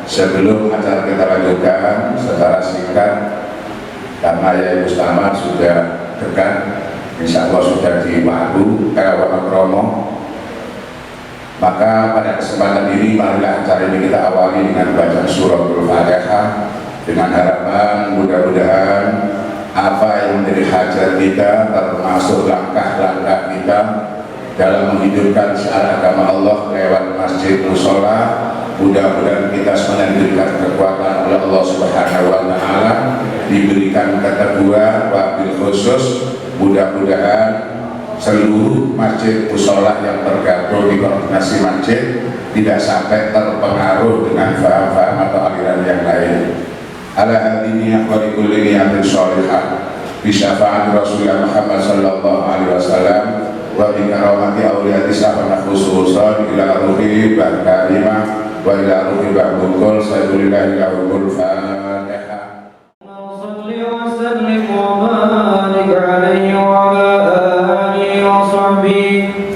Sebelum acara kita lanjutkan secara singkat, karena Yai Mustama sudah dekat, insya Allah sudah di Wonokromo, maka pada kesempatan ini marilah acara ini kita awali dengan bacaan suratul Fatihah, dengan harapan mudah-mudahan apa yang menjadi hajat kita, termasuk langkah-langkah kita dalam menghidupkan syiar agama Allah lewat masjid musola, mudah-mudahan kita semuanya diberikan kekuatan oleh Allah Subhanahu wa Ta'ala, diberikan keteguhan, wabil khusus mudah-mudahan seluruh masjid musola yang tergabung di koordinasi masjid tidak sampai terpengaruh dengan faham-faham atau aliran yang lain. Ala hadini akhwari kulli niyatin sholihah bi syafaat Rasulullah Muhammad sallallahu alaihi wasallam wa bi karamati awliyati sahana khususan ila ruhi ba'd kalimah wa ila ruhi ba'd kul sayyidillah lahul Fatihah. Shalli wa sallim wa barik alaihi wa ala alihi wa sahbihi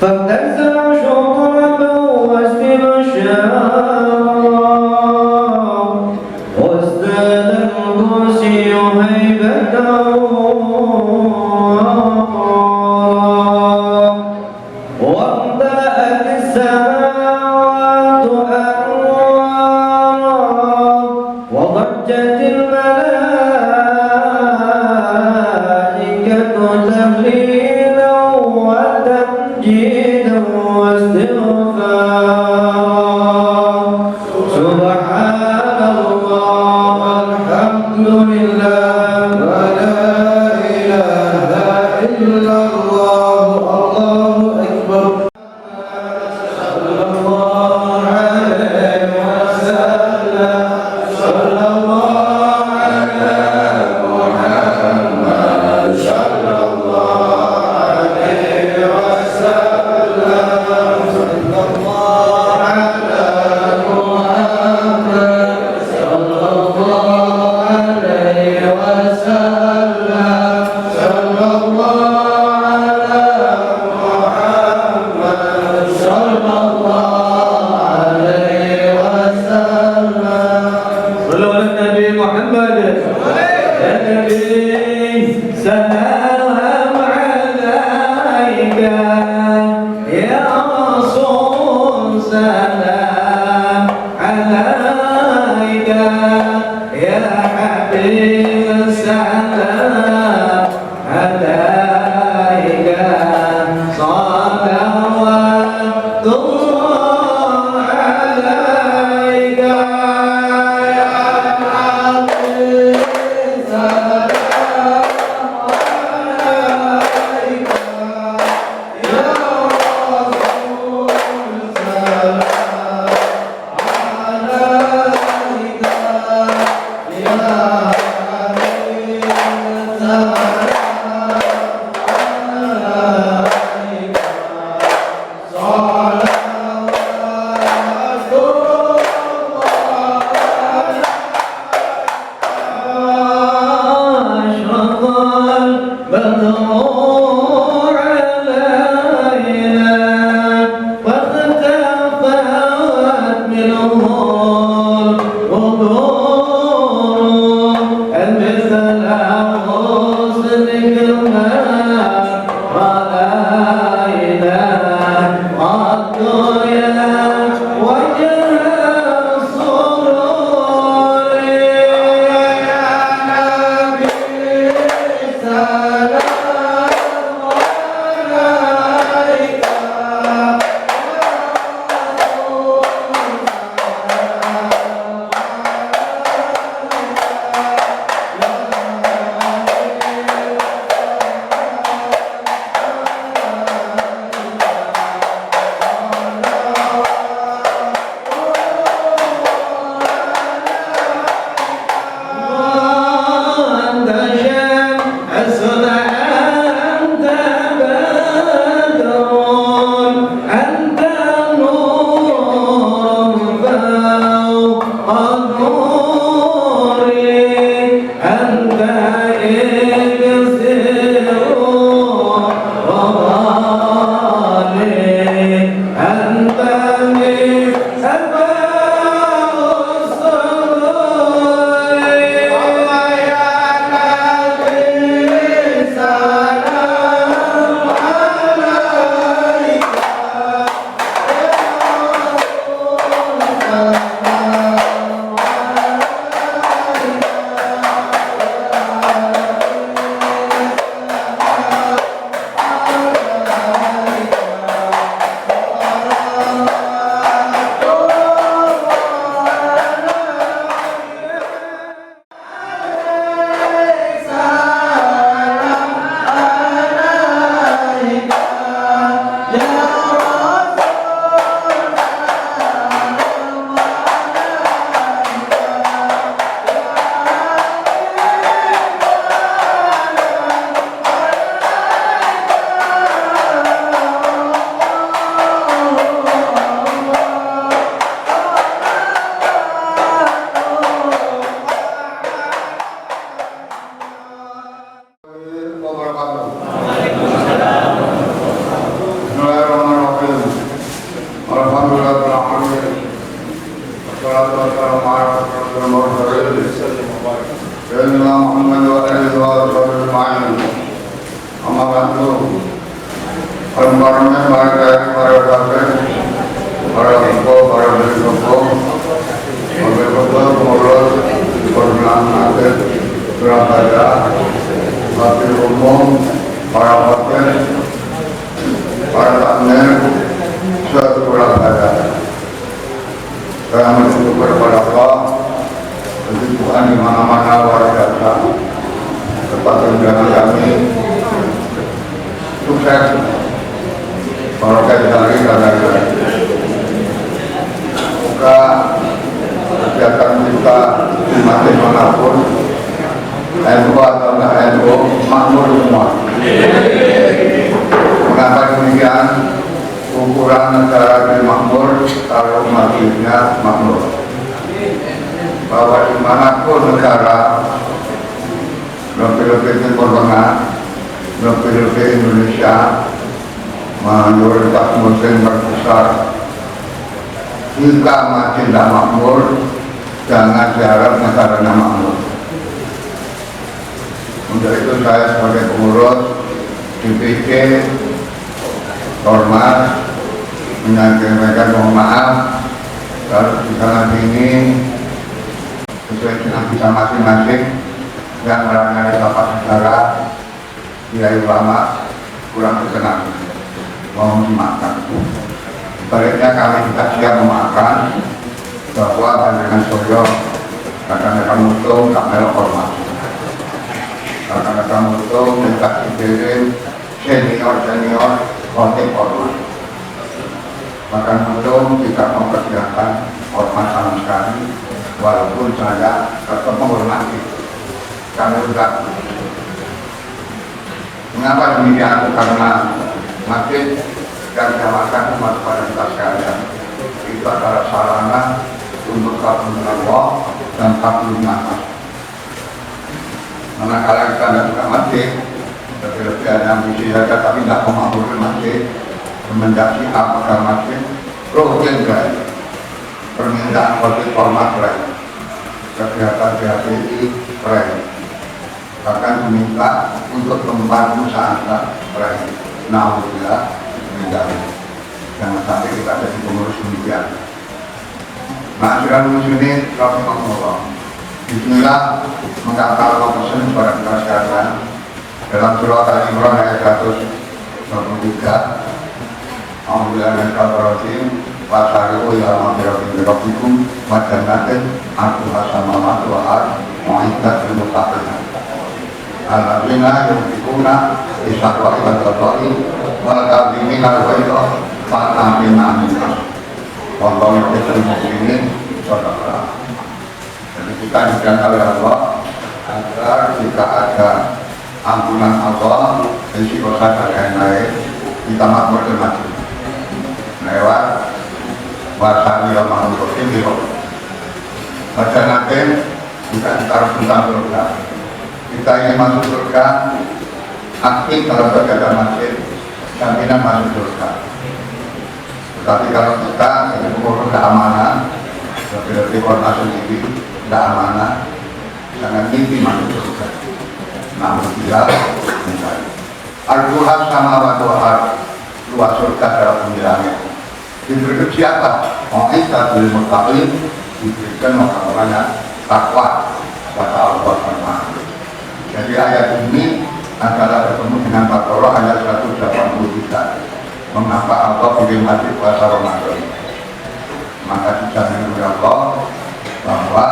فابتسم شطرا واستبشارا وازداد القدسي هيبة وامتلأت السماوات أنوارا وضجت الملائكة تهليلا وتمجيدا واستغفارا سبحان الله الحمد لله ولا إله إلا الله الله أكبر صلى الله عليه وسلم صلى الله على محمد صلى الله عليه وسلم صلى الله على محمد صلى الله عليه وسلم صلى الله على محمد صلى الله عليه وسلم صلوا على النبي محمد يا نبي سلام عليك يا رسول سلام عليك يا حبيب سلام عليك صلوات الله عليك يا حبيب سلام عليك يا رسول سلام عليك يا حبيب سلام عليك صلوات أشرق البدر علينا واختفت منه القبور مثل حسنك ما رأينا قد يا وجه السرور يا نبي سلام عليك Surabaya, Wakil Umum, para wakil, para tamu, suatu Surabaya. Saya bersyukur kepada Allah, bagi Tuhan di mana-mana warga datang, tempat undangan kami, sukses, barokah hari karena semoga kegiatan kita dimanapun NU atau enggak NU makmur semua. Mengapa demikian? Ukuran negara di makmur kalau maksudnya makmur. Bahwa dimanapun negara, lebih-lebih Timur Tengah, lebih-lebih Indonesia, mayoritas muslim terbesar. Jika masih tidak makmur, jangan diharap negaranya makmur. Untuk itu saya sebagai pengurus DPD Ormas menyampaikan mohon maaf kalau di sana ini sesuai dengan bisa masing-masing yang melanggar bapak negara kiai ulama kurang berkenan, mohon dimaafkan. Sebaliknya kami juga siap memaafkan bahwa pandangan soyo akan mutung tak melok hormat. Karena itu minta dikirim senior khotib hormat. Maka belum tidak memperkirakan hormat sama sekali, walaupun saya tetap menghormati. Karena juga mengapa demikian? Karena masjid dan jamaah umat pada kita sekalian itu adalah sarana untuk kabul Allah dan kabul nafas. Manakala kita tidak suka masjid, lebih-lebih ada ambisi saja tapi tidak memakmurkan masjid, semenjak apakah masjid, rutin guys, permintaan khotib hormat guys, kegiatan PHBI guys, bahkan diminta untuk tempat usaha guys. Alhamdulillah, jangan sampai kita jadi pengurus demikian. Masyarakat muslimin, rahimahullah. Bismillah, mengatakan pesan kepada kita sekalian dalam surah Al-Imran ayat 123. Alhamdulillah dan kabarotim wasari'u ila maghfiratin min rabbikum wa jannatin 'arduha samawati wal ardh u'iddat lil muttaqin alladzina yunfiquna fi sarra'i wad dharra'i wal kadhimina al-ghaidha wal 'afina 'anil nas wallahu yuhibbul muhsinin. Shadaqallah. Jadi kita dijaga oleh Allah agar jika ada ampunan Allah, istiqosah dan lain-lain, kita makmur ke masjid lewat wasani yang mengurusin biro. Baca nanti kita harus tentang surga. Kita ingin masuk surga, aktif kalau berjaga masjid, jaminan masuk surga. Tetapi kalau kita mengurus keamanan, lebih-lebih kota sendiri, tidak amanah, jangan mimpi masuk surga. Namun tidak mencari. Al-Quran sama wa'ad, luas surga dalam langit. Diberi siapa? Mu'izzatul muttaqin, diberikan orang-orang yang takwa kepada Allah SWT. Jadi ayat ini adalah ketemu dengan Baqarah ayat 183. Mengapa Allah pilih mati puasa Ramadan? Maka dijamin oleh Allah bahwa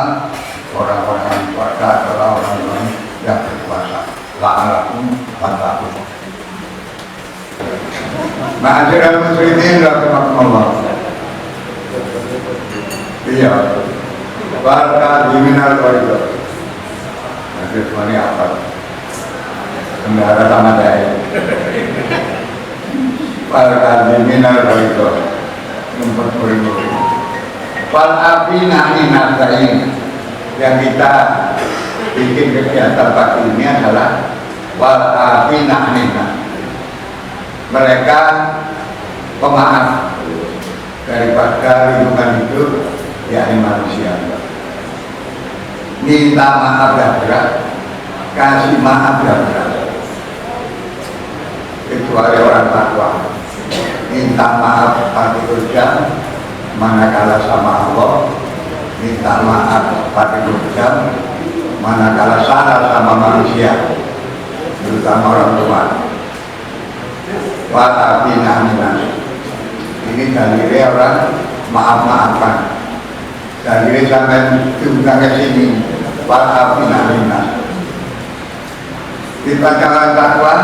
orang-orang yang puasa adalah orang-orang yang berpuasa. La'alakum tattaqun. Ma'asyiral muslimin rahimakumullah. Iya. Barka diminal wajib. Nanti semuanya apa? Kendara sama daya. Barka diminal wajib. Memperkuat. Wal api nani nasain, yang kita bikin kegiatan pagi ini adalah wal api nani. Mereka pemaaf daripada lingkungan hidup, yakni manusia. Minta maaf yang berat, kasih maaf yang berat. Kecuali orang takwa. Minta maaf pakai kerja, manakala sama Allah. Minta maaf pakai kerja, manakala salah sama manusia, terutama orang tua. Wa'afina minas. Ini dalilnya orang maaf-maafan. Dalilnya sampai diundang ke sini. Wa'afina minas. Dibacakan takwa.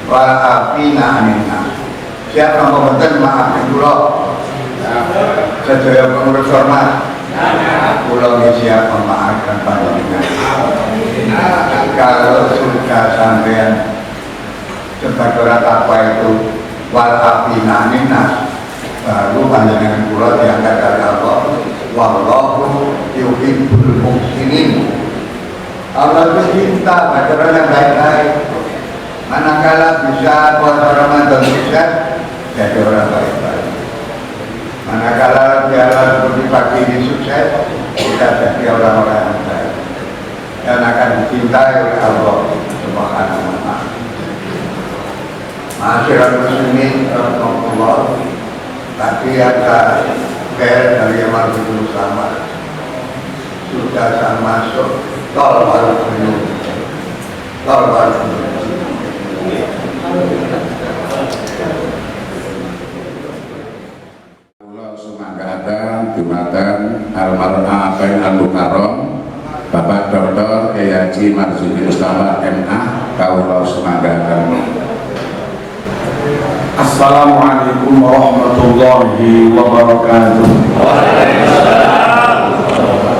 Wa'afina minas. Siapa membentuk maaf yang dulu? Sejauh pengurus hormat. Pulau siap memaafkan panjenengan. Kalau sudah sampean sebagai orang takwa itu wal-afina minas, baru panjenengan pulau diangkat dari Allah. Wallahu yuhibbul muhsinin. Allah bercinta pada orang yang baik-baik. Manakala bisa puasa Ramadan sukses, jadi orang baik-baik. Manakala jalan seperti pagi ini sukses, kita jadi orang-orang yang baik dan akan dicintai oleh Allah Subhanahu wa Ta'ala. Masyarakat muslimin rahmatullah, tadi ada dari yang Marhum sama sudah saya masuk tol baru Pulau Sumanggaatan, Jumatan, Al-Mar'afain Al-Mukarram, Bapak Dr. Haji Marzuki Mustafa MA, Pulau Sumanggaatan. Assalamualaikum warahmatullahi wabarakatuh.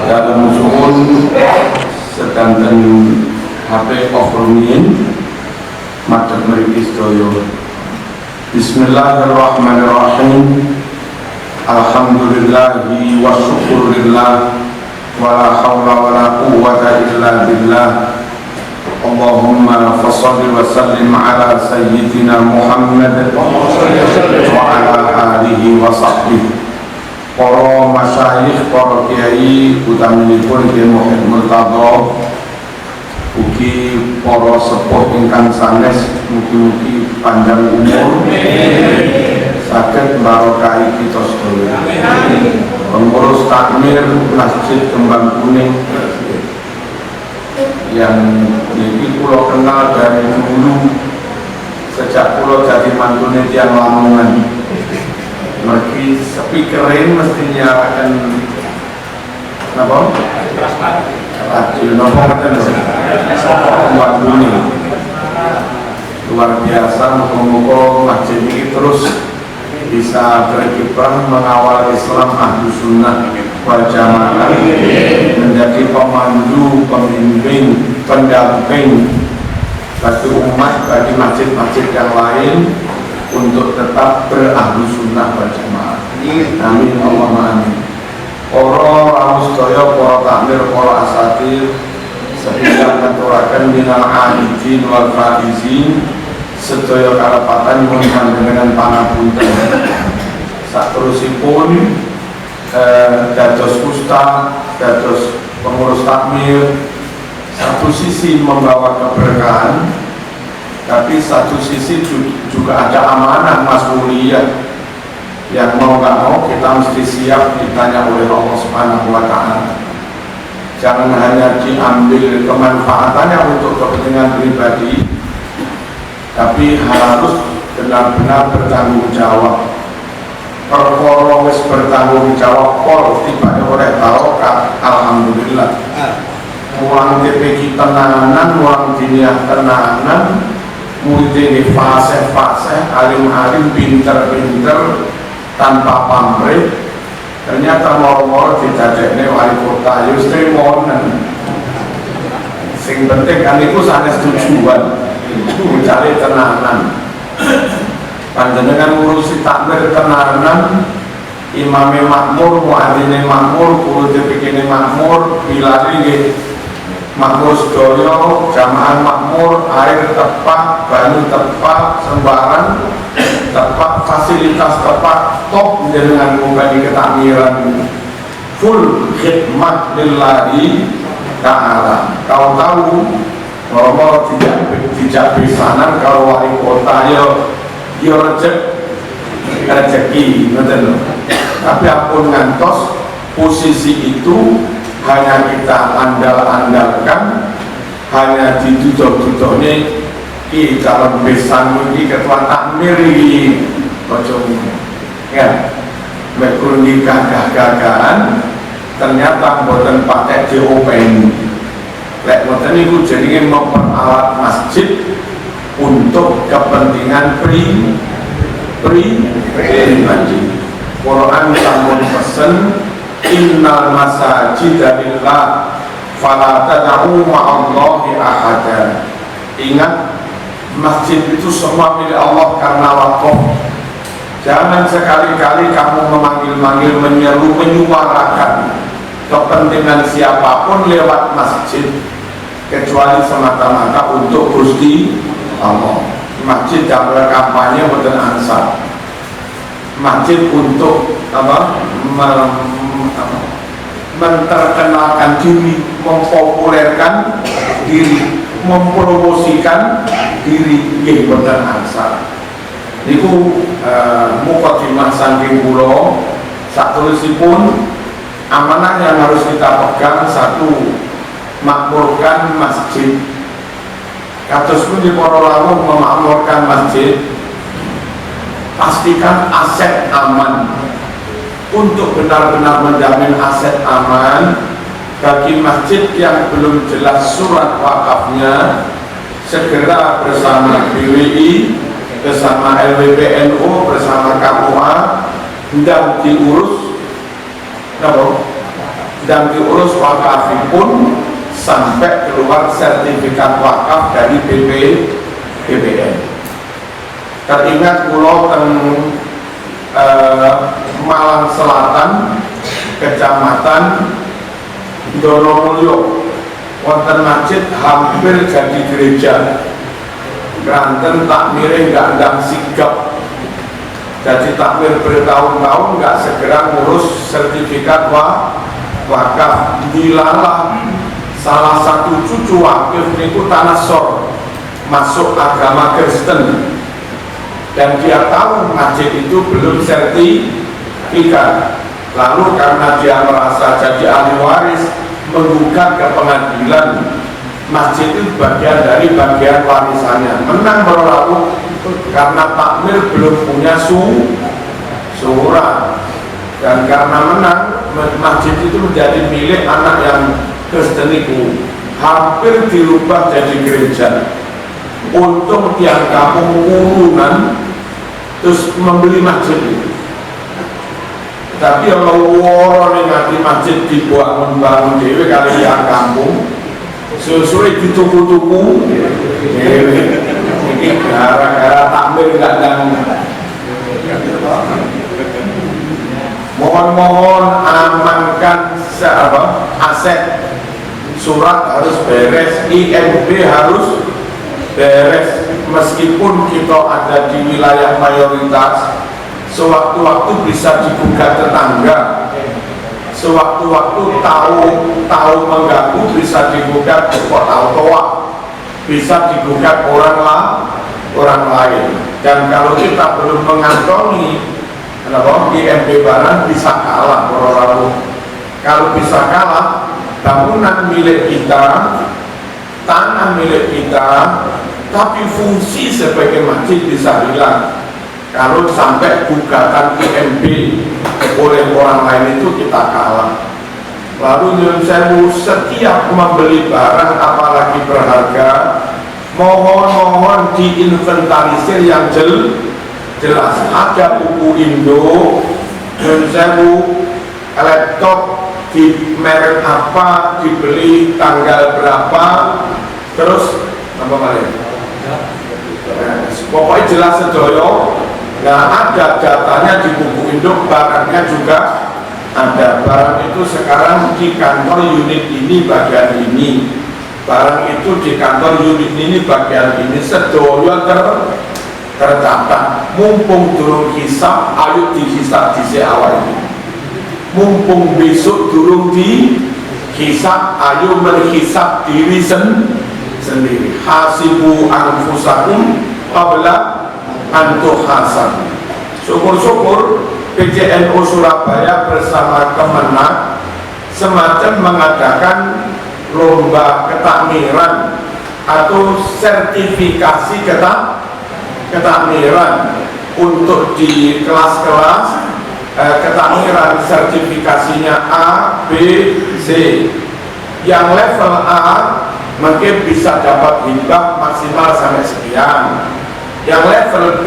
Dalam suhun sedanten HP Ofrumin Madat Merikis Doyo. Bismillahirrahmanirrahim. Alhamdulillahi wa syukurillah, wa la hawla wa la quwwata illa billah. Allahumma fassalli wa sallim ala sayyidina Muhammad wa ala alihi wa sahbihi. Para masyayikh, para kiai, utaminipun Kiai Muhammad Murtadha, ugi para sepuh ingkang sanes, mugi-mugi panjang umur, saged barokah kita sedaya. Pengurus takmir Masjid Kembang Kuning yang ini pulau kenal dari dulu, sejak pulau jadi mantune tiang Lamongan. Mergi sepi kering mestinya akan apa? Radio nopo ngeten Kembang Kuning. Luar biasa, muga-muga masjid ini terus bisa berkiprah mengawal Islam ahlu sunnah wal jamaah, menjadi pemandu, pembimbing, pendamping bagi umat, bagi masjid-masjid yang lain untuk tetap berahlu sunnah wal jamaah. Amin Allahumma amin. Para ramusdaya, para takmir, para asatir, sedaya katuraken minal aidin wal faizin, sedaya kalepatan nyuwun panjenengan pangapunten. Saterusipun dados ustaz, dados pengurus takmir, satu sisi membawa keberkahan, tapi satu sisi juga ada amanah mas'uliyah yang mau nggak mau kita mesti siap ditanya oleh Allah Subhanahu wa Ta'ala. Jangan hanya diambil kemanfaatannya untuk kepentingan pribadi, tapi harus benar-benar bertanggung jawab. Perkara wis bertanggung jawab pol tiba oleh tarokat, alhamdulillah. Uang TPK tenanan, uang dunia tenanan, mulai fase-fase, alim-alim, pinter-pinter, tanpa pamrih. Ternyata moro-moro didadekne wali kota, justru monen. Sing penting kan itu sanes tujuan, mencari tenanan. Panjenengan ngurusi takmir tenanan, imame makmur, muadzine makmur, guru TPK makmur, bilari nggih makmur sedoyo, jamaah makmur, air tepat, banyu tepat, sembarang tepat, fasilitas tepat, top dengan membagi ketakmiran full khidmat lillahi ta'ala. Kau tahu moro-moro tidak pisanan kalau wali kota yo rezeki, betul. Tapi apun ngantos posisi itu hanya kita andal-andalkan, hanya ditutup-tutupnya ki calon besan ini ketua takmir ini kocok ya berkurungi gagah-gagahan ternyata buatan pakai DOPN lek buatan itu jadinya memperalat masjid untuk kepentingan pribadi. Quran sampun pesen innal masajida lillah fala tad'u ma'allahi ahada. Ingat, masjid itu semua milik Allah karena wakaf. Jangan sekali-kali kamu memanggil-manggil, menyeru, menyuarakan kepentingan siapapun lewat masjid kecuali semata-mata untuk Gusti Allah. Masjid dalam kampanye bukan ansar. Masjid untuk menterkenalkan diri, mempopulerkan diri, mempromosikan diri, nggih boten ansar. Niku mukadimah saking kula saktulisipun amanah yang harus kita pegang. Satu, makmurkan masjid. Kados pundi para lawuh memakmurkan masjid, pastikan aset aman. Untuk benar-benar menjamin aset aman bagi masjid yang belum jelas surat wakafnya, segera bersama BWI, bersama LWPNU, bersama KUA dan diurus dan diurus wakafipun sampai keluar sertifikat wakaf dari BPN. Teringat pulau Malang Selatan, Kecamatan Donomulyo, wonten masjid hampir jadi gereja. Granten takmire nggak ndang sigap, jadi takmir bertahun-tahun nggak segera ngurus sertifikat wakaf. Dilalah salah satu cucu wakif niku tanasor masuk agama Kristen, dan dia tahu masjid itu belum sertifikat. Lalu karena dia merasa jadi ahli waris, menggugat ke pengadilan. Masjid itu bagian dari bagian warisannya. Menang berlalu karena takmir belum punya surat, dan karena menang masjid itu menjadi milik anak yang Kristen itu, hampir dirubah jadi gereja. Untung tiang kampung urunan terus membeli masjid itu. Tapi kalau orang yang masjid dibangun dewe kali tiang kampung, sesuai dituku-tuku ini gara-gara takmir nggak dan mohon amankan aset, surat harus beres, IMB harus beres. Meskipun kita ada di wilayah mayoritas, sewaktu-waktu bisa digugat tetangga, sewaktu-waktu tahu mengganggu bisa digugat kok tahu toa, bisa digugat orang lain. Dan kalau kita belum mengantongi kenapa IMB barang bisa kalah orang. Kalau bisa kalah, bangunan milik kita, tanah milik kita, tapi fungsi sebagai masjid bisa hilang. Kalau sampai gugatan IMB oleh orang lain itu kita kalah. Lalu nyuwun sewu, setiap membeli barang apalagi berharga, mohon diinventarisir yang jelas. Ada buku Indo, nyuwun sewu, laptop di merek apa, dibeli tanggal berapa, terus apa balik? Pokoknya jelas sedoyo. Nah, ada datanya di buku induk, barangnya juga ada. Barang itu sekarang di kantor unit ini bagian ini, barang itu di kantor unit ini bagian ini, sedoyo tercatat. Mumpung durung hisab, ayo dihisab di awal ini. Mumpung besok durung dihisab, ayo menghisab diri sendiri. Hasibu anfusakum qabla antuh hasan. Syukur-syukur PJNU Surabaya bersama Kemenak semacam mengadakan lomba ketakmiran atau sertifikasi ketakmiran untuk di kelas-kelas ketakmiran. Sertifikasinya A, B, C. Yang level A mungkin bisa dapat hibah maksimal sampai sekian. Yang level B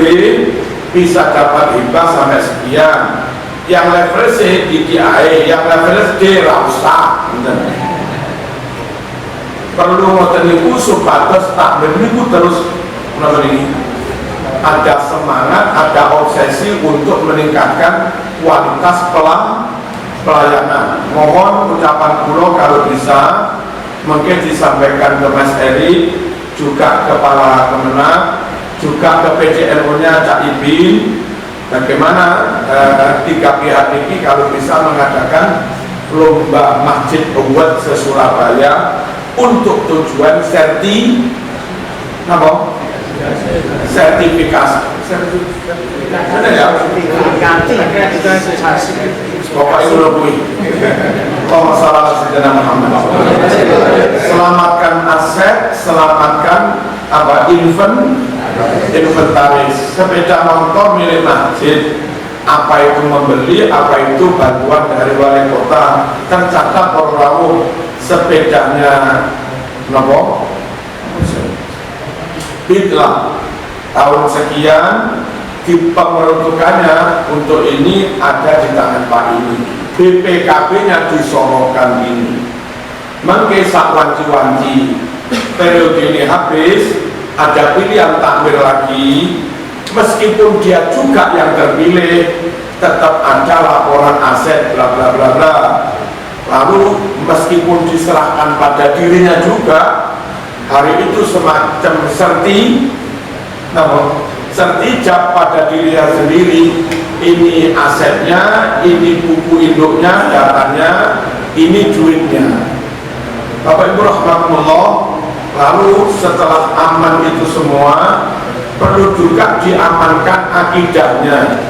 bisa dapat hibah sampai sekian. Yang level C DDAE, yang level D rausa. Perlu ngoten niku supados takmir niku terus ini ada semangat, ada obsesi untuk meningkatkan kualitas pelayanan. Mohon ucapan kula kalau bisa mungkin disampaikan ke Mas Eri, juga Kepala Kemenak, juga ke PJNU-nya Cak Ibin, bagaimana tiga pihak ini kalau bisa mengadakan lomba masjid award se-Surabaya untuk tujuan sertifikasi. Benar ya? Pokoknya ulama Allah salah Sayyidina Muhammad. Selamatkan aset, selamatkan inventaris. Sepeda motor milik masjid, apa itu membeli, apa itu bantuan dari wali kota, tercatat orang sepedanya nopo bitlah tahun sekian, di pembentukannya untuk ini ada di tangan Pak ini, BPKB-nya disorongkan ini. Mengkesak wanci-wanci periode ini habis, ada pilihan takmir lagi, meskipun dia juga yang terpilih, tetap ada laporan aset bla bla bla bla. Lalu meskipun diserahkan pada dirinya juga, hari itu semacam sertijab pada dirinya sendiri. Ini asetnya, ini buku induknya, datanya, ini duitnya. Bapak Ibu rahmatullah. Lalu setelah aman itu semua, perlu juga diamankan akidahnya.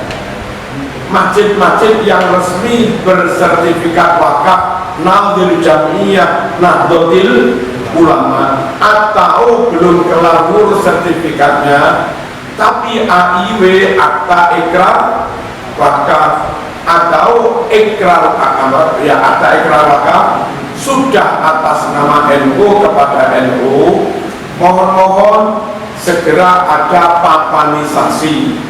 Masjid-masjid yang resmi bersertifikat wakaf Nahdlatul Jamiyah Nahdlatul Ulama atau belum kelar ngurus sertifikatnya, tapi AIW akta ikrar wakaf atau ikrar akta ikrar wakaf sudah atas nama NU kepada NU, mohon segera ada papanisasi.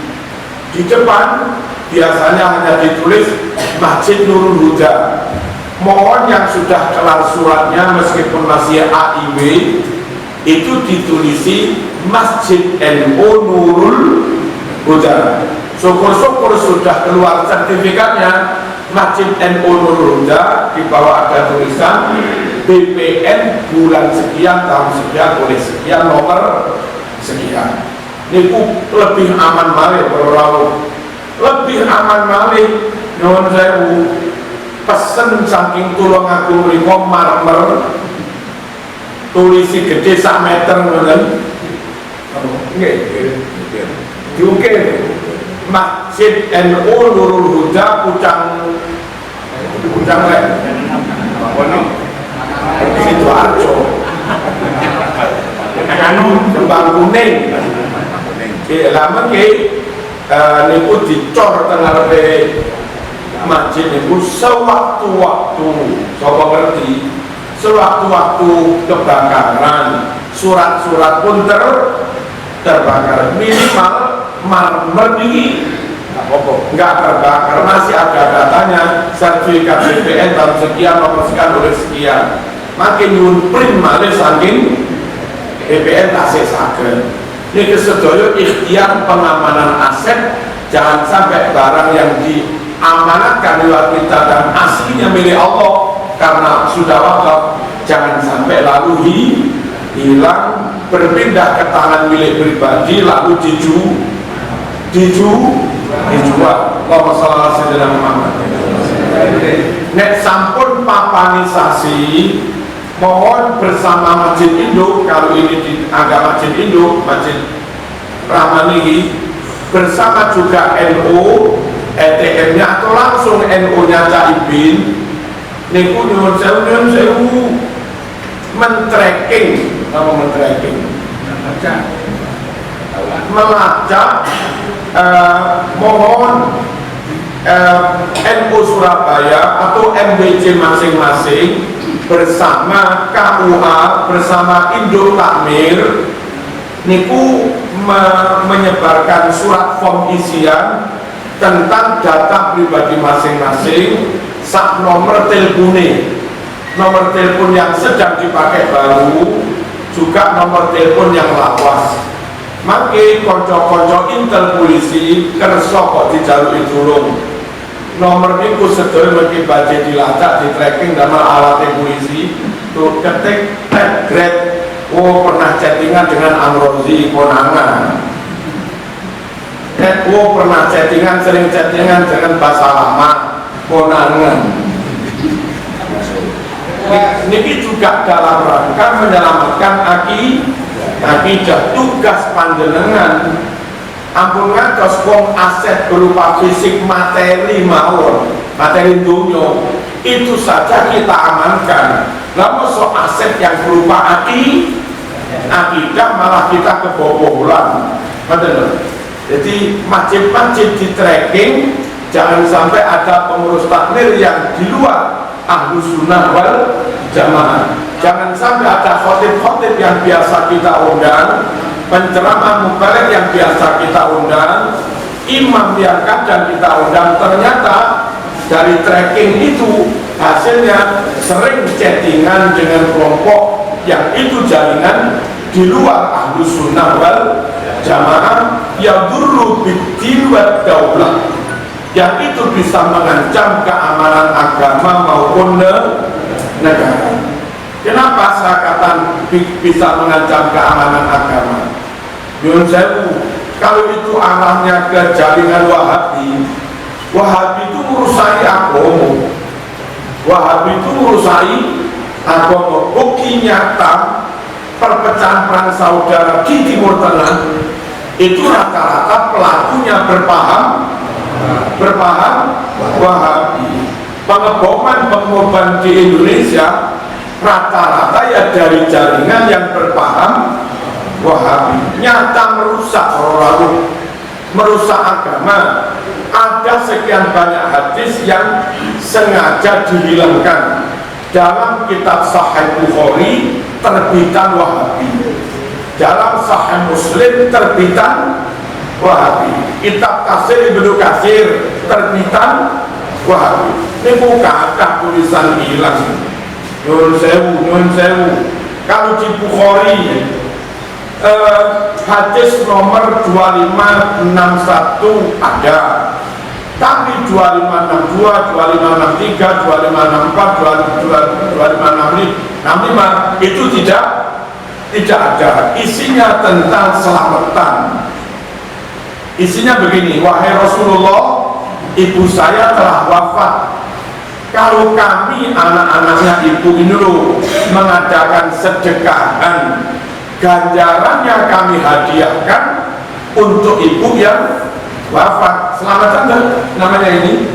Di depan biasanya hanya ditulis Masjid Nurul Huda. Mohon yang sudah kelar suratnya meskipun masih AIW itu ditulisi Masjid NU Nurul Huda. Syukur-syukur sudah keluar sertifikatnya Masjid NU Nurul Huda, di bawah ada tulisan BPN bulan sekian tahun sekian oleh sekian nomor sekian. Ini lebih aman malih berlalu, lebih aman malih. Nyuwun sewu, pesen saking tulung aku mriko marmer tulisi gede sak meter ngoten. Nggih. Diukir Masjid NU Nurul Huda Pucang Lek Sidoarjo Kembang Kuning lama ke niku dicor tengah masjid niku sewaktu-waktu coba ngerti sewaktu-waktu kebakaran surat-surat pun terbakar minimal marmer ini nggak terbakar, masih ada datanya sertifikat BPN tahun sekian nomor sekian oleh sekian makin nyun print malih saking BPN tasih saged. Ini kesedoyo ikhtiar pengamanan aset, jangan sampai barang yang diamanatkan lewat kita dan aslinya milik Allah karena sudah wakaf, jangan sampai lalu hilang, berpindah ke tangan milik pribadi lalu dijual. Allahumma shalli ala sayyidina Muhammad. Nek sampun papanisasi, mohon bersama Masjid Induk, kalau ini dianggap Masjid Induk, Masjid Rahmani, bersama juga NU, ETM-nya atau langsung NU-nya Caibin, niku nyuwun sewu men-tracking, apa men-tracking? Melacak, mohon NU Surabaya atau MBC masing-masing bersama KUA bersama Induk Takmir niku menyebarkan surat form isian tentang data pribadi masing-masing sak nomor telepon yang sedang dipakai baru juga nomor telepon yang lawas. Maki konco-konco intel polisi kerso kok dijaluki tulung nomor niku sedaya mesti badhe dilacak, di tracking damel alat polisi tuh ketik grade pernah chattingan dengan Amrozi konangan pernah chattingan sering chattingan dengan bahasa lama konangan. Niki juga dalam rangka menyelamatkan akidah tugas panjenengan. Ampun ngantos wong aset berupa fisik materi mawon, materi dunia itu saja kita amankan. Lalu so aset yang berupa akidah malah kita kebobolan. Betul. Jadi masjid-masjid di tracking, jangan sampai ada pengurus takmir yang di luar Ahlus Sunnah wal Jamaah. Jangan sampai ada khotib-khotib yang biasa kita undang, penceramah mubalik yang biasa kita undang, imam yang kadang kita undang, ternyata dari tracking itu hasilnya sering chattingan dengan kelompok yang itu jaringan di luar Ahlus Sunnah wal Jamaah yang dulu bidin wa daulah, yang itu bisa mengancam keamanan agama maupun negara. Kenapa saya katakan bisa mengancam keamanan agama? Yun sewu, kalau itu arahnya ke jaringan Wahabi, Wahabi itu merusai agama, Wahabi itu merusai agama. Bukti nyata perpecahan perang saudara di Timur Tengah itu rata-rata pelakunya berpaham Wahabi. Pengeboman di Indonesia rata-rata ya dari jaringan yang berpaham Wahabi. Nyata merusak orang, merusak agama. Ada sekian banyak hadis yang sengaja dihilangkan dalam kitab Sahih Bukhari terbitan Wahabi, dalam Sahih Muslim terbitan Wahabi, kitab Tafsir Ibnu Katsir terbitan Wahabi. Ini bukan ada tulisan hilang. Nyun sewu. Kalau di Bukhari hadis nomor 2561 ada, tapi 2562, 2563, 2564, 2565 itu tidak ada. Isinya tentang selamatan. Isinya begini: wahai Rasulullah, ibu saya telah wafat. Kalau kami anak-anaknya ibu ini mengadakan sedekahan, ganjarannya kami hadiahkan untuk ibu yang wafat. keselamatan namanya ini.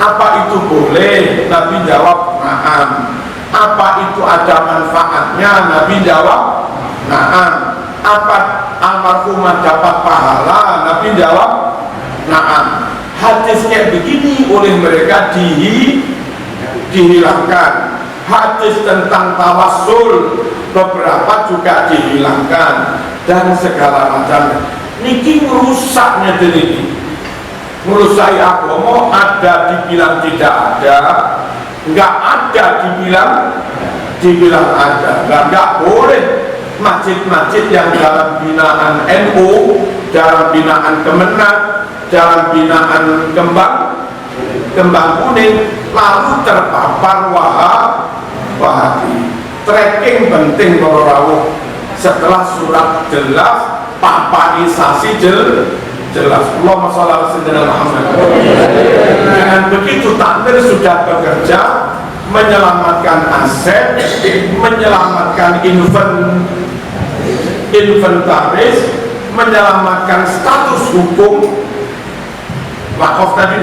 Apa itu boleh? Nabi jawab na'am. Apa itu ada manfaatnya? Nabi jawab na'am. Apa almarhumah dapat pahala? Nabi jawab na'am. Hadis kayak begini oleh mereka dihilangkan. Hadis tentang tawassul beberapa juga dihilangkan dan segala macam. Niki merusaknya ini, merusak agama. Ada dibilang tidak ada, nggak ada dibilang ada. Nggak boleh masjid-masjid yang dalam binaan NU, dalam binaan Kemenak, dalam binaan Kembang Kuning lalu terpapar Wahabi. Tracking penting para rawuh. Setelah surat jelas, papanisasi jelas. Allahumma shalli ala sayyidina Muhammad. Dengan begitu takmir sudah bekerja menyelamatkan aset, menyelamatkan inventaris, menyelamatkan status hukum wakaf tadi,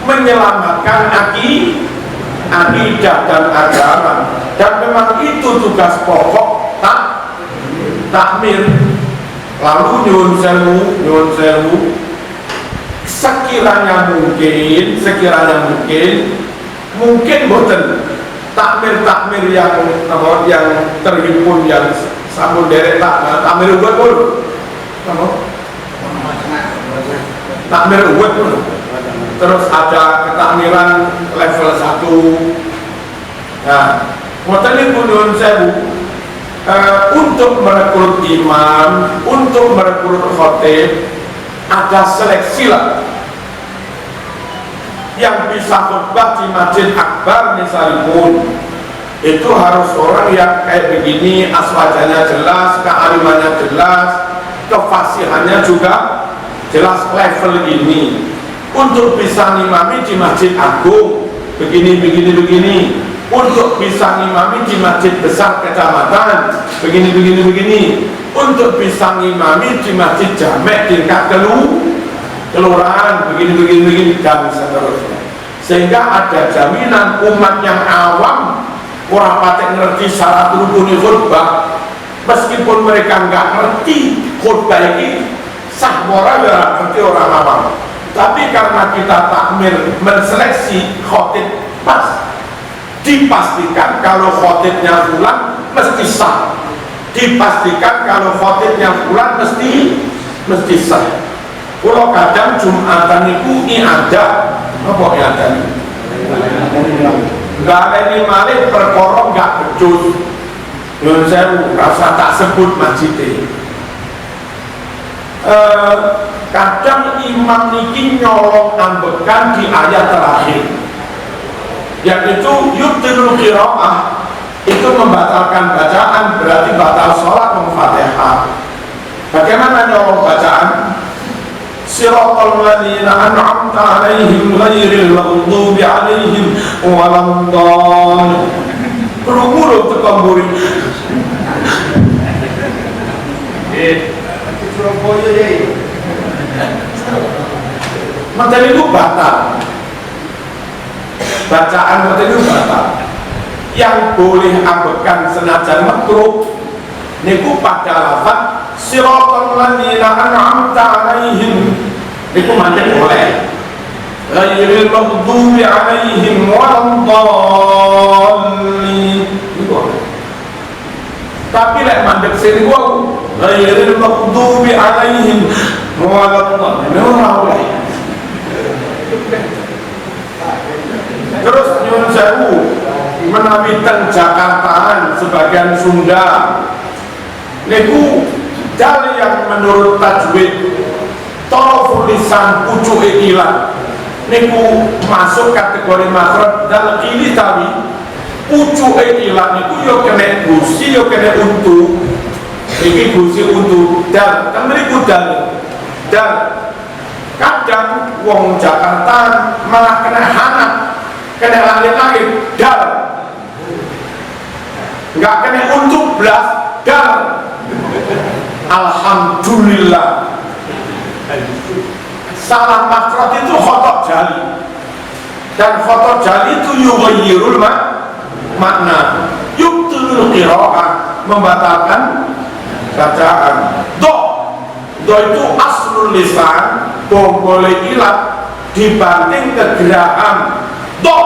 menyelamatkan akidah dan ajaran. Dan memang itu tugas pokok takmir. Lalu nyuwun sewu, sekiranya mungkin boten takmir yang terhimpun yang sampun derek takmir uwet pun takmir uwet pun, terus ada ketakmiran level 1. Nah, boten niku nyuwun sewu, untuk merekrut imam, untuk merekrut khotib ada seleksi lah. Yang bisa khutbah di Masjid Akbar misalipun itu harus orang yang kayak begini, aswajanya jelas, kealimannya jelas, kefasihannya juga jelas level ini. Untuk bisa ngimami di Masjid Agung begini. Untuk bisa ngimami di masjid besar kecamatan begini. Untuk bisa ngimami di masjid jamek tingkat kelurahan begini dan seterusnya. Sehingga ada jaminan umat yang awam ora patek ngerti syarat rukun khutbah, meskipun mereka nggak ngerti khutbah ini sah ora ya ngerti orang awam. Tapi karena kita takmir menseleksi khotib pas, dipastikan kalau khotibnya fulan mesti sah, dipastikan kalau khotibnya fulan mesti sah. Kalau kadang Jumatan itu ada apa iadah nggak ada ini malih perkara nggak becus. Nyun sewu rasa tak sebut masjid. Kadang imam niki nyolong ambekan di ayat terakhir, yaitu yubtilul qiraah, itu membatalkan bacaan, berarti batal sholat Fatihah. Bagaimana nyolong bacaan? Siratal ladzina an'amta 'alaihim ghairil maghdubi 'alaihim waladdallin. Perumur tekan buri. Surabaya ya. Macam itu batal. Bacaan macam itu batal. Yang boleh ambekan senajan makruh niku pada lafaz siratal ladzina an'amta 'alaihim, niku manten boleh. Ghairil maghdubi 'alaihim waladdallin. Tapi lek mandek sini gua ghairil maghdubi 'alaihim waladdallin. Ora boleh. Terus nyuwun sewu menawi teng Jakartaan sebagian Sunda niku dal yang menurut tajwid taraful lisan pucuke ilang niku masuk kategori makhraj dal ini tapi pucuke ilang niku yo kena gusi yo kena untu. Iki gusi untu dal kan mriku dal kadang wong Jakarta malah kena hanak, kena langit-langit dal, nggak kena untuk belas dal. Alhamdulillah salah makrot itu khotok jali, dan khotok jali itu yughayyirul makna, yubtilul qiraah, membatalkan bacaan. Do itu aslul lisan, boleh ilat dibanding kegerahan do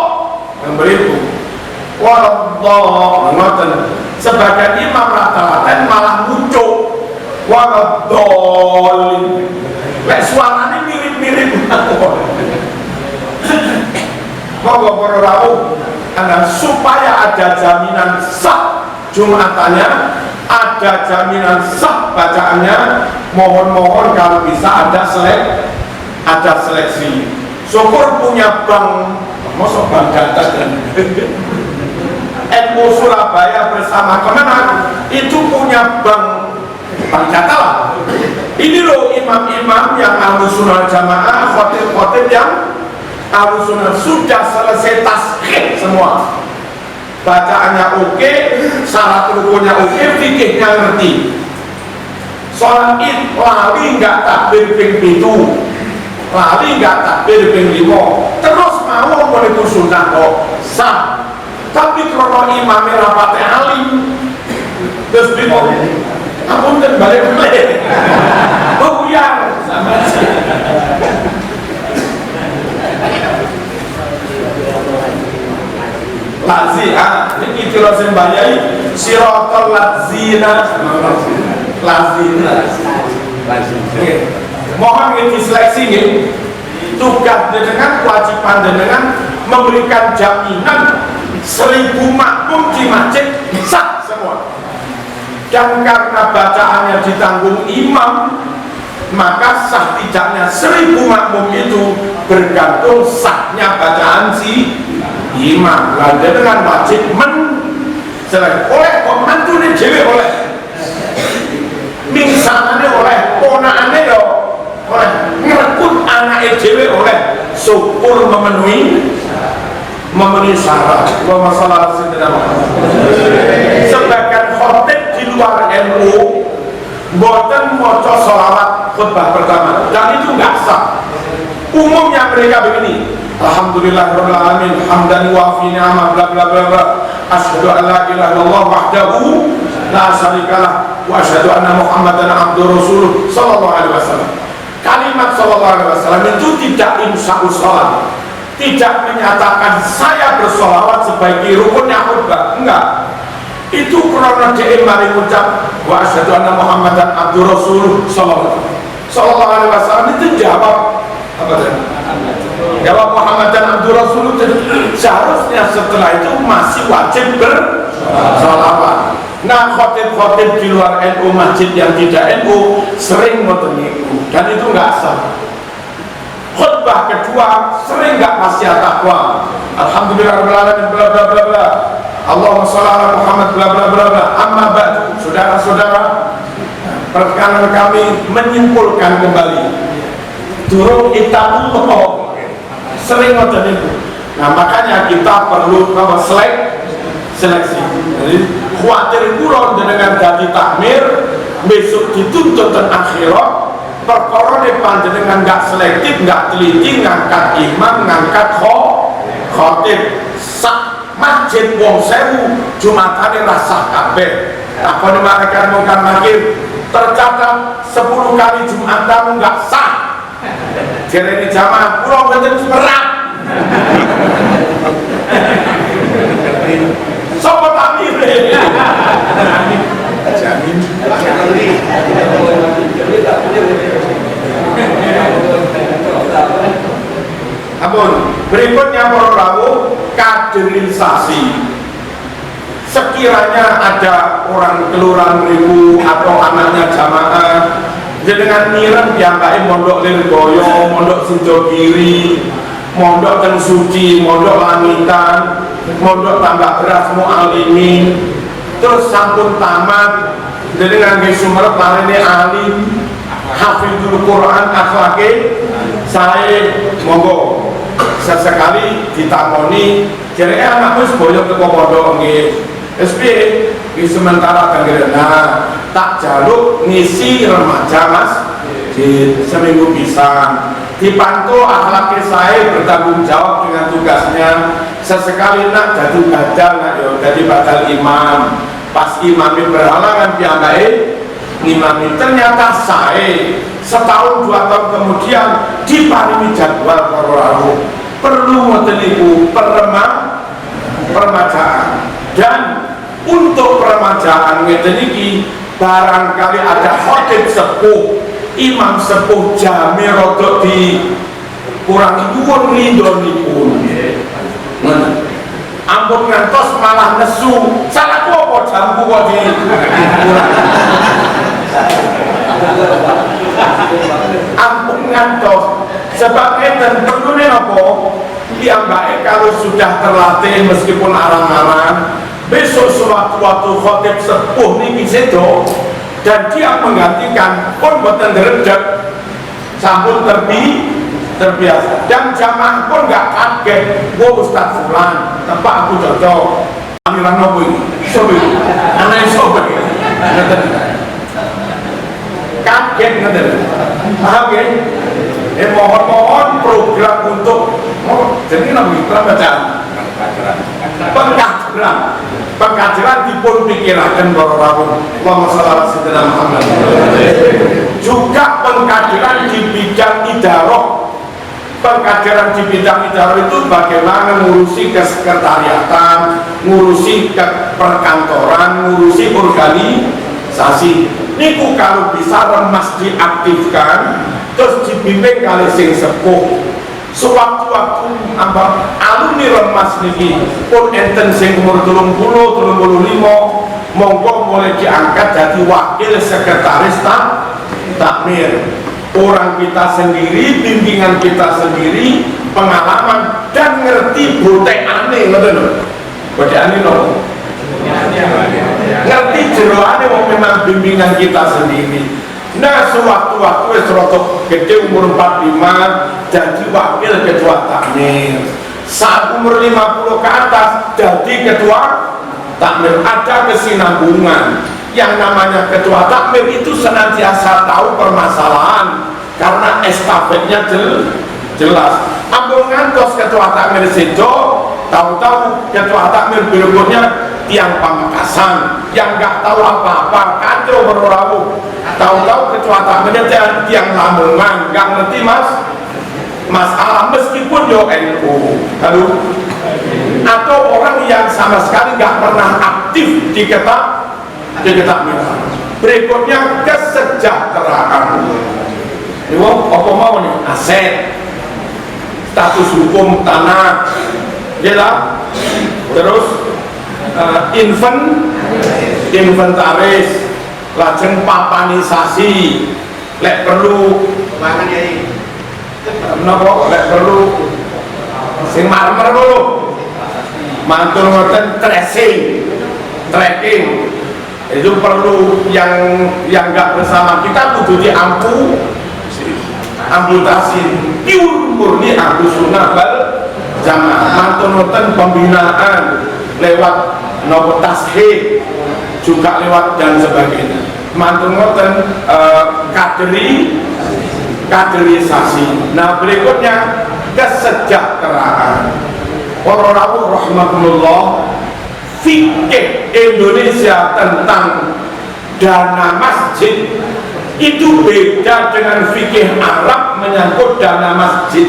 yang beribu. Waladhdallin, ngoten. Sebagian imam rata-rata malah muncul waladhdallin. Lek suaranya mirip-mirip. Monggo para rawuh, supaya ada jaminan sah Jumatannya, ada jaminan sah bacaannya, mohon-mohon kalau bisa ada seleksi. Syukur punya bank, masuk bank data NU Surabaya bersama Kemenang itu punya bank data lah. Ini loh imam-imam yang Ahlussunnah Jamaah, khotib-khotib yang Ahlussunnah sudah selesai taskhih semua, bacaannya oke, syarat rukunnya oke, fikihnya ngerti. Sholat id lali nggak takbir ping 7, lali nggak takbir ping 5, terus mau itu sunnah kok sah. Tapi kalau imamnya rapatnya alim, terus bingung, ampun dan balik-balik, buyar sama sih. Lazina, ini kalau sembahyai sirotol lazina, mohon ini seleksi nih. Tugas dengan kewajiban dengan memberikan jaminan 1000 makmum di masjid sah semua. Dan karena bacaannya ditanggung imam, maka sah tidaknya 1000 makmum itu bergantung sahnya bacaan si imam. Lalu dengan wajib oleh pembantu ini dewe oleh mingsanane oleh ponaane yo oleh ngerekut anak dewe oleh syukur memenuhi syarat. Wa masalah sebagian khotib di luar NU boten maca sholawat khutbah pertama, dan itu nggak sah. Umumnya mereka begini, alhamdulillahirabbil alamin hamdan wa fi ni'amah bla bla bla bla, asyhadu an la ilaha illallah wahdahu la syarikalah wa asyhadu anna muhammadan abduhu rasuluh sallallahu alaihi wasallam. Kalimat sallallahu alaihi wasallam itu tidak insa'u sholat, tidak menyatakan saya bersolawat sebagai rukunnya khutbah, enggak. Itu karena dia mari ucap wa asyhadu anna muhammadan abduhu rasuluh sallallahu alaihi wasallam, itu jawab apa tadi? Jawab muhammadan abduhu rasuluh. Seharusnya setelah itu masih wajib bersolawat. Nah, khotib-khotib di luar NU, masjid yang tidak NU sering ngoten, dan itu enggak sah. Khutbah kedua sering enggak masyarakat takwa, alhamdulillahirabbil alamin bla bla bla bla, Allahumma shalli ala Muhammad bla bla bla bla. Amma ba'du, saudara-saudara, perkanan kami menyimpulkan kembali durung ittaqullah, sering ngoten itu. Nah, makanya kita perlu seleksi. Jadi khawatir kula dengan dadi takmir besok dituntut dan akhirat perkara panjenengan nggak selektif, nggak teliti ngangkat imam, ngangkat khotib. Sak masjid wong sewu Jumatane rasah kabeh. Apa mereka mungkin makir tercatat 10 kali Jumatan nggak sah. Jadi jamaah kula mboten semerap. Sopo takmir jamin ampun. Berikutnya para rawuh, kaderisasi. Sekiranya ada orang kelurahan ribu atau anaknya jamaah jenengan mireng piyambake mondok Lirboyo, mondok Sindogiri, mondok Teng Suci, mondok Langitan, mondok Tambak Beras Mu'alimin, terus sampun tamat jenengan nggih sumerep marine alim hafizul Quran akhlake saya monggo sesekali ditakoni jere anakku wis boyo ke pondok nggih SP di sementara tanggal. Nah, tak jaluk ngisi remaja mas di seminggu pisan dipantau akhlaknya saya bertanggung jawab dengan tugasnya. Sesekali nak jatuh badal nak yo jadi badal imam, pas imamnya berhalangan piyambake ngimami, ternyata saya setahun 2 tahun kemudian diparingi jadwal karo rawuh perlu ngoten niku permajaan. Dan untuk permajaan ngeten iki barangkali ada khatib sepuh, imam sepuh jame rodok di kurangi nuwun lindonipun. Ampun ngantos malah nesu, salahku apa jamku kok di ampun ngantos. Sebab ngeten perlune napa? Piyambake kalau sudah terlatih meskipun arang-arang, besok sewaktu-waktu khatib sepuh niki sedo dan dia menggantikan pun boten dredeg, sampun terbiasa, dan jamaah pun gak kaget. Wah Ustaz Fulan, tempat aku cocok. Panggilan nopo ini? Sobe, anak sobe. Kaget ngeten. Paham ya? Mohon program untuk jadi namanya bacaan pengkajian dipun pikiraken para rawuh. Allahumma shalli ala sayyidina Muhammad. Juga pengkajian di bidang idarah. Pengkajian di bidang idarah itu bagaimana ngurusi kesekretariatan, ngurusi ke perkantoran, ngurusi organisasi. Niku kalau bisa remas diaktifkan, terus dibimbing kali sing sepuh. Sewaktu-waktu alumni remas niki pun enten sing umur 30-35, monggo mulai diangkat jadi wakil sekretaris takmir. Orang kita sendiri, bimbingan kita sendiri, pengalaman dan ngerti botek aneh, botek aneh no, ngerti jeroane wong memang bimbingan kita sendiri. Nah sewaktu-waktu serotok gede umur 45 jadi wakil ketua takmir, saat umur 50 ke atas jadi ketua takmir. Ada kesinambungan. Yang namanya ketua takmir itu senantiasa tahu permasalahan karena estafetnya jelas. Ampun ngantos ketua takmir sedo, tahu-tahu ketua takmir berikutnya tiang Pamekasan yang nggak tahu apa-apa, kacau berawuh. Tahu-tahu ketua takmirnya tiang Lamongan, nggak ngerti masalah meskipun yo NU, atau orang yang sama sekali nggak pernah aktif di ketakmiran. Berikutnya kesejahteraan. Ini apa mau nih? Aset, status hukum tanah, jelas. Terus inventaris, lajeng papanisasi, lek perlu menapa lek perlu sing marmer dulu, mantul ngoten tracking itu perlu yang nggak bersama kita kudu amputasi murni ahlu sunnah wal jamaah. Mantul ngoten pembinaan lewat nopo tashih juga lewat dan sebagainya. Mantul ngoten kaderisasi. Nah berikutnya kesejahteraan. Para rawuh rahimakumullah, fikih Indonesia tentang dana masjid itu beda dengan fikih Arab menyangkut dana masjid.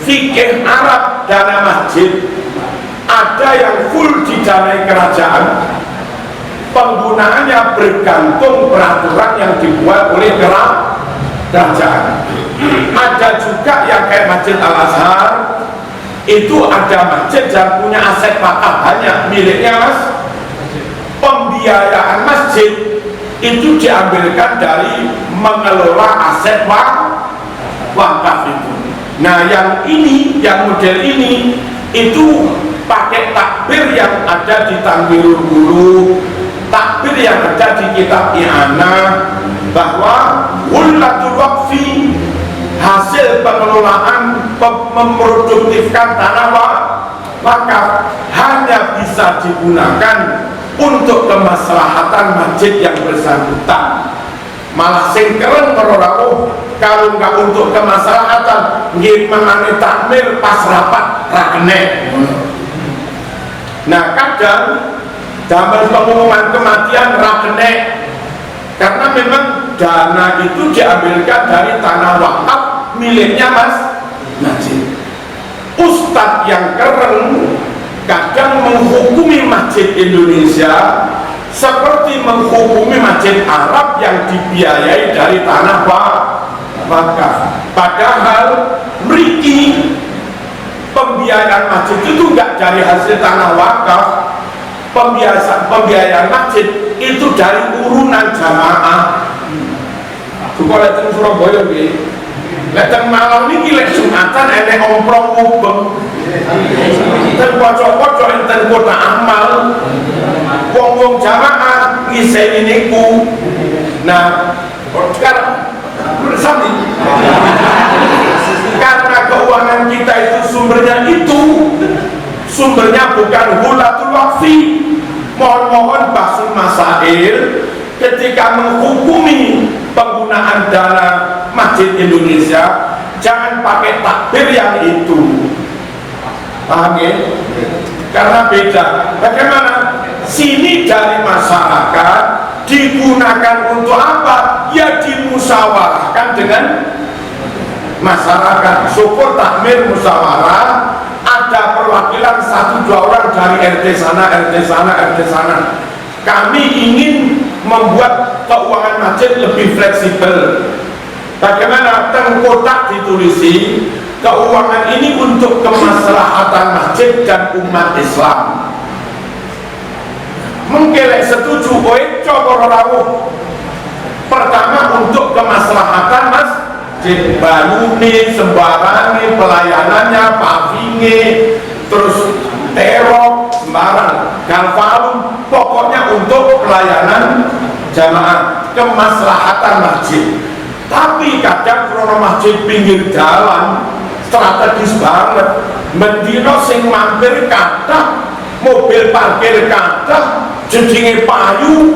Fikih Arab dana masjid ada yang full didanai kerajaan, penggunaannya bergantung peraturan yang dibuat oleh kerajaan. Ada juga yang kayak Masjid Al-Azhar, itu ada masjid yang punya aset wakaf banyak miliknya mas. Pembiayaan masjid itu diambilkan dari mengelola aset wakaf itu. Nah yang ini, yang model ini itu pakai takbir yang ada di Tanwirul Qulub, takbir yang ada di kitab I'anah, bahwa wulatul waqfi, hasil pengelolaan memproduktifkan tanah wakaf hanya bisa digunakan untuk kemaslahatan masjid yang bersangkutan. Malah sing keren para rawuh kalau nggak untuk kemaslahatan gimana takmir pas rapat rakene. Nah kadang zaman pengumuman kematian rakene karena memang dana itu diambilkan dari tanah wakaf miliknya masjid. Ustadz yang keren kadang menghukumi masjid Indonesia seperti menghukumi masjid Arab yang dibiayai dari tanah wakaf. Padahal mriki pembiayaan masjid itu enggak dari hasil tanah wakaf. Pembiayaan masjid itu dari urunan jamaah. Kok lek teng Surabaya nggih. Lek teng Malang niki lek Jumatan enek omprong mubeng. Teng pojok-pojok enten kota amal. Wong-wong jamaah ngiseni niku. Nah, karena keuangan kita itu sumbernya bukan hulatul waqfi. Mohon Basul Masail ketika menghukumi penggunaan dana Masjid Indonesia jangan pakai takbir yang itu, paham ya? Karena beda. Bagaimana? Sini dari masyarakat digunakan untuk apa? Ya dimusyawarahkan dengan masyarakat. Syukur takmir musyawarah, ada perwakilan 1-2 orang dari RT sana. Kami ingin membuat keuangan masjid lebih fleksibel. Bagaimana? Teng kotak ditulisi keuangan ini untuk kemaslahatan masjid dan umat Islam. Mungkin setuju kowe cokor rawuh. Pertama untuk kemaslahatan masjid, balune, sembarange, pelayanannya, pavinge, terus terok, sembarang, galvalum, pokoknya untuk pelayanan jamaah, kemaslahatan masjid. Tapi kadang krono masjid pinggir jalan strategis banget, mendino sing mampir kathah, mobil parkir kathah, jedinge payu,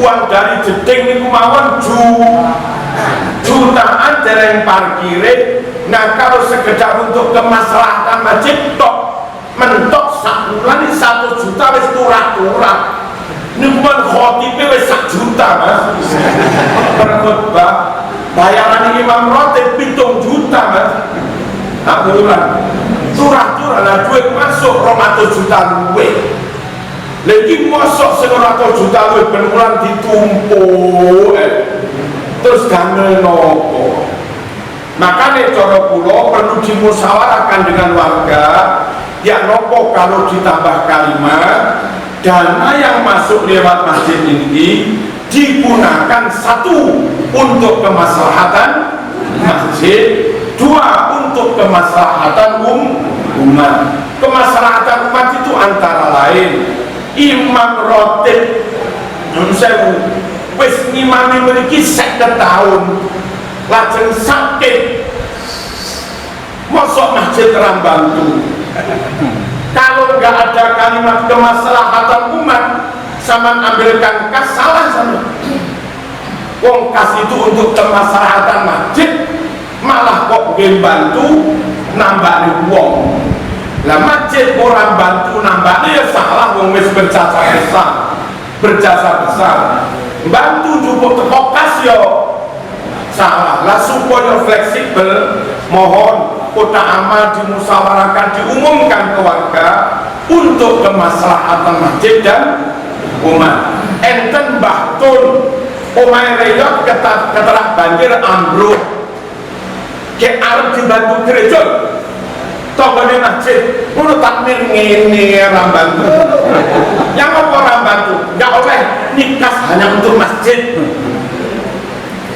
uang dari jeding niku mawon jutaan dereng parkire. Nah kalau sekedar untuk kemaslahatan masjid tok mentok sakulan 1 juta wis turah-turah. Niku khotibe wis 1 juta Mas. Berkhotbah bayaran imam rotib 7 juta Mas. Akuran turah-turah lah duit masuk 200 juta luwih. Lagi mosok 100 juta luwih ben wulan ditumpuk terus gamel nopo. Makanya cara kula perlu dimusyawarahkan dengan warga ya nopo kalau ditambah kalimat dana yang masuk lewat masjid ini digunakan 1 untuk kemaslahatan masjid, 2 untuk kemaslahatan umat. Kemaslahatan umat itu antara lain imam rotib wis ngimami mriki 50 tahun lajeng sakit mosok masjid rambantu. Kalau nggak ada kalimat kemaslahatan umat sama ambilkan kas, salah sama wong kas itu untuk kemaslahatan masjid malah kok bantu nambah wong. Lah masjid orang bantu nambah ya salah, wong wis berjasa besar bantu jupuk teko kas yo salah. Lah supaya fleksibel mohon kota amal dimusyawarahkan, diumumkan ke warga untuk kemaslahatan masjid dan umat. Enten bahtun omahe reyot keterak banjir ambruk ke arep dibantu gereja togone masjid ngono takmir ngene rambantu. Yang apa rambantu? Enggak oleh nikas hanya untuk masjid.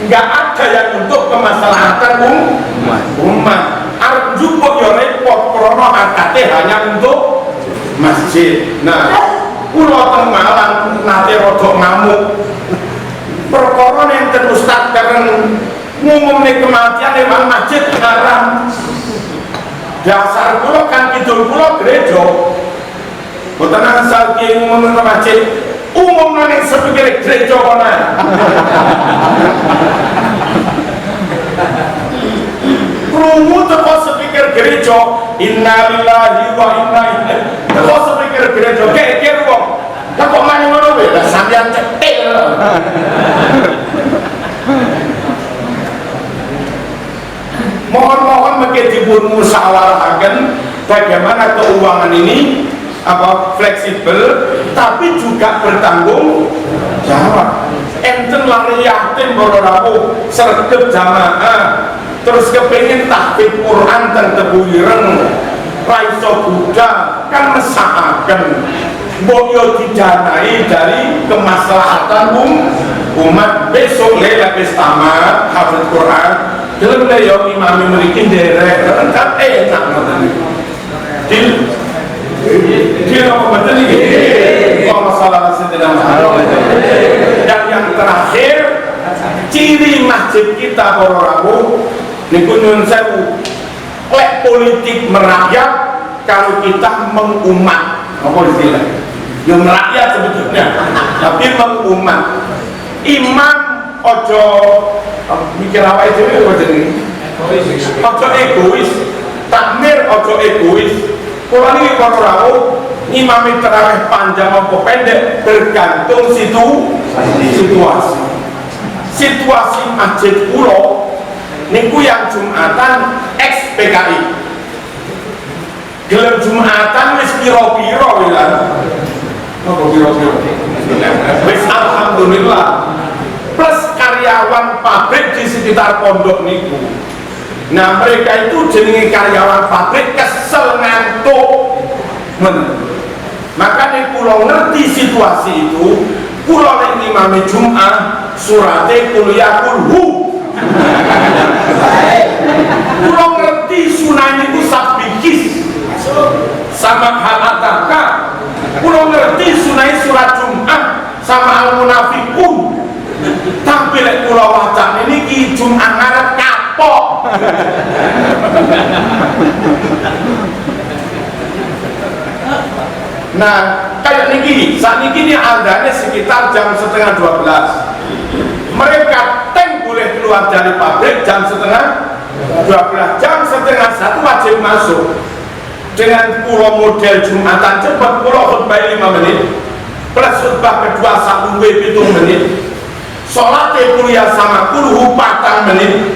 Enggak ada yang untuk kemaslahatan umat. Arep njupuk yo repot krana akate hanya untuk masjid. Nah, kula teng Malang nate rada ngamuk. Perkara nenten ustaz keren ngumumne kematian lewat masjid haram. Dasar kula kan kidul kula gereja. Boten asal ki ngumumne masjid umum nang sepikir gereja kono. Krungu teko sepikir gereja, innalillahi wa inna ilaihi. Teko sepikir gereja, kek wong. Lah kok mani ngono wae? Lah sampeyan cetil. Mohon mungkin dipun musyawarahkan bagaimana keuangan ini fleksibel tapi juga bertanggung jawab. Enten lari yatim boro-boro sregep jamaah terus kepengin tahfidz Quran dan tebu ireng ra iso budal kan mesakaken mbok yo didanai dari kemaslahatan umat. Besok lek wis tamat hafidz Quran gelem le yo imam mriki nderek kan enak ngoten iki. Dia apa betul ini? Masalah sedang. Dan yang terakhir, ciri masjid kita Bororabu, niku nyun sewu, lek politik merakyat, kalau kita mengumat, apa istilah? Yang merakyat sebetulnya, tapi mengumat. Imam ojo mikir apa itu ini? Ojo egois, takmir ojo egois. Kalau ini Bororabu, imam terawih panjang atau pendek bergantung situasi masjid pulau niku yang Jumatan ex PKI gelem Jumatan wis piro-piro ya wis alhamdulillah plus karyawan pabrik di sekitar pondok niku. Nah mereka itu jenenge karyawan pabrik kesel ngantuk makanya pulau ngerti situasi itu pulau yang imami Jum'ah surate kuliah kulhu pulau ngerti sunai itu sabikis sama halataka pulau ngerti sunai surat Jum'ah sama al-munafikun tapi lek pulau wajah ini ki Jum'ah ngarep kapok. Nah, kayak niki, saat niki ini adanya sekitar jam 11:30. Mereka tank boleh keluar dari pabrik jam 11:30, jam 12:30 wajib masuk. Dengan pulau model Jumatan cepat, pulau khutbah 5 menit, plus khutbah kedua 1 menit, sholat kuliah sama kulhu 4 menit,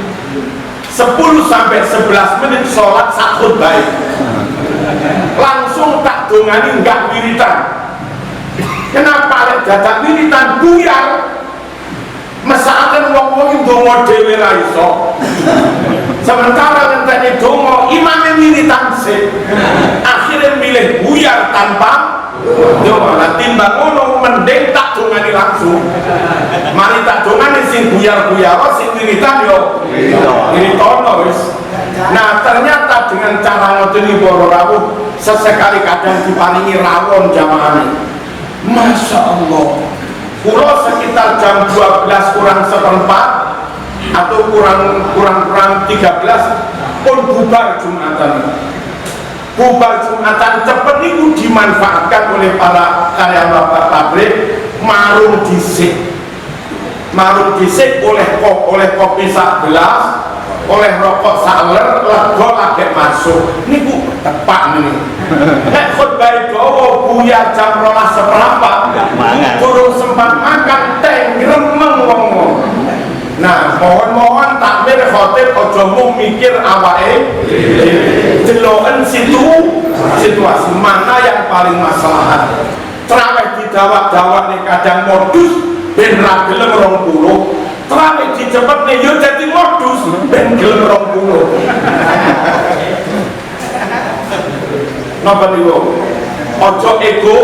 10 sampai 11 menit sholat 1 khutbah. Langsung tak dongani enggak wiritan. Kenapa lek dadak wiritan buyar? Mesakaken wong-wong ndonga dhewe ra iso. Sementara ngenteni donga imame wiritan sik. Akhirnya milih buyar tanpa donga. Lah timbang ngono mending tak dongani langsung. Mari tak dongani sing buyar-buyar sing wiritan yo wiritono wis. Nah ternyata dengan cara ngoten Bororabu sesekali kadang diparingi rawon jamaah. Masya Allah, pulau sekitar jam 12 kurang seperempat atau kurang 13 pun bubar Jumatan. Bubar Jumatan cepet itu dimanfaatkan oleh para karyawan pabrik marung disik oleh kopi sak gelas, oleh rokok saler, lego lagi masuk. Ini bu tepat nih. Nek khutbah dawa buyar jam 12:15, turun sempat makan teh gremeng wong. Nah, mohon takmir khotib ojo mung mikir awake, deloken situasi mana yang paling maslahat. Traweh didawak-dawak nih kadang modus ben ra gelem 20. Terawih dicepet nih, yo jadi modus ben gelem 20. Napa niku? Ojo ego,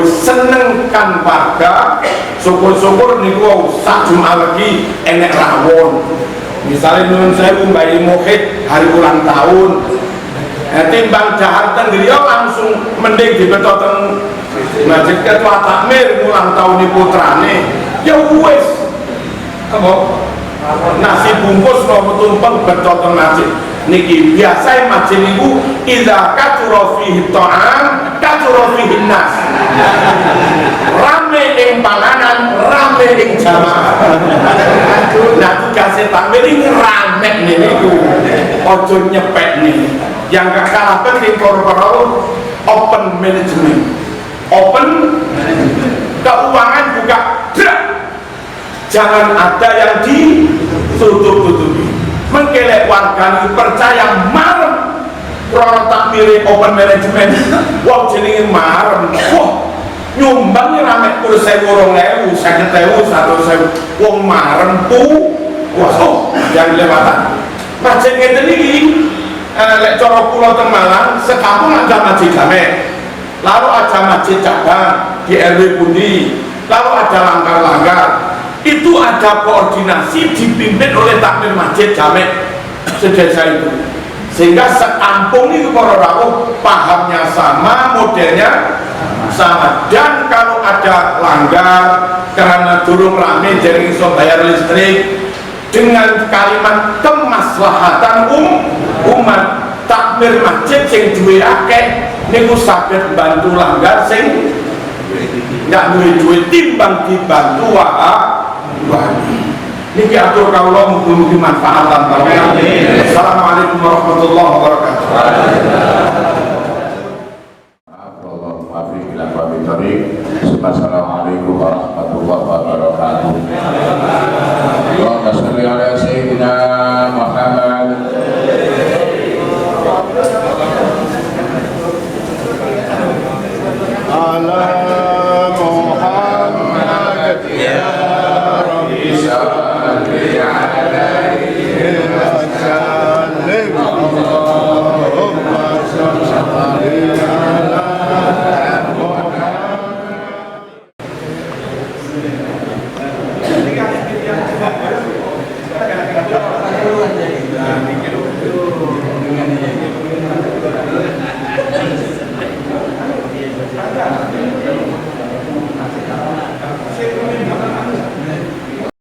senengkan warga. Syukur-syukur niku sak Jumat lagi enek rawon. Misalnya nun sewu Mbak Muhid hari ulang tahun. Timbang dahar teng griya langsung mending dibeto teng masjid ketua takmir ulang tahun putrane. Ya wis. Apa? Nasi bungkus nopo tumpeng beto teng masjid. Niki biasa masjid niku idza katsura fihi ta'am katsura fihi nas. rame ing panganan, rame ing jamaah. Nah tugasnya takmir ini rame nih niku, ojo nyepek nih. Yang gak kalah penting koro-koro open management, open keuangan buka, jangan ada yang ditutup-tutupi. Mengkelek warga ini percaya marem krono takmir open management, wong jenenge marem, wah nyumbang nih rame kursi 2.000, 50.000, 100.000, wong marem pu, wah jangan lewatan. Masjid ngeten iki, lek cara kula teng Malang, sekampung ada masjid jamek, lalu ada masjid cabang di RW pundi, lalu ada langgar-langgar. Itu ada koordinasi dipimpin oleh takmir masjid jamek sedesa itu, sehingga sekampung itu para rawuh pahamnya sama, modelnya sama. Dan kalau ada langgar karena durung rame jadi iso bayar listrik, dengan kalimat kemaslahatan umat, takmir masjid sing duwe akeh niku saged bantu langgar sing nggak duwe timbang dibantu niki atur kawula mugi-mugi manfaat lan barokah. Assalamualaikum warahmatullahi wabarakatuh.